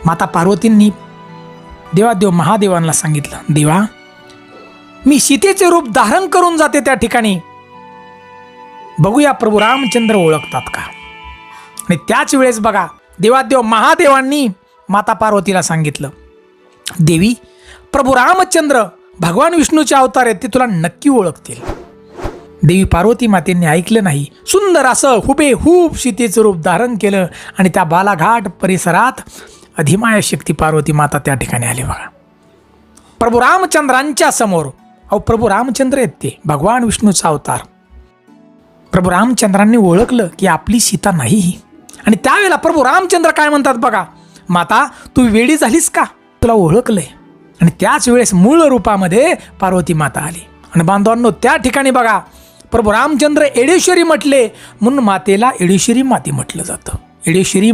माता पार्वतींनी देवादेव महादेवांना सांगितलं, देवा मी सीतेचे रूप धारण करून जाते त्या ठिकाणी, बघूया प्रभू रामचंद्र ओळखतात का. आणि त्याच वेळेस बघा देवादेव महादेवांनी माता पार्वतीला सांगितलं, देवी प्रभू रामचंद्र भगवान विष्णूचे अवतार आहेत, ते तुला नक्की ओळखतील. देवी पार्वती मातेंनी ऐकलं नाही, सुंदर असं हुबेहूब सीतेचं रूप धारण केलं आणि त्या बालाघाट परिसरात अधिमाया शक्ती पार्वती माता त्या ठिकाणी आली. बघा प्रभू रामचंद्रांच्या समोर, अहो प्रभू रामचंद्र आहेत ते भगवान विष्णूचा अवतार. प्रभू रामचंद्रांनी ओळखलं की आपली सीता नाही. आणि त्यावेळेला प्रभू रामचंद्र काय म्हणतात बघा, माता तू वेडी झालीस का, तुला ओळखलंय. आणि त्याच वेळेस मूळ रूपामध्ये पार्वती माता आली. आणि बांधवांनो त्या ठिकाणी बघा प्रभू रामचंद्र एडेश्वरी म्हटले, म्हणून मातेला एडेश्वरी माती म्हटलं जातं. एडेश्वरी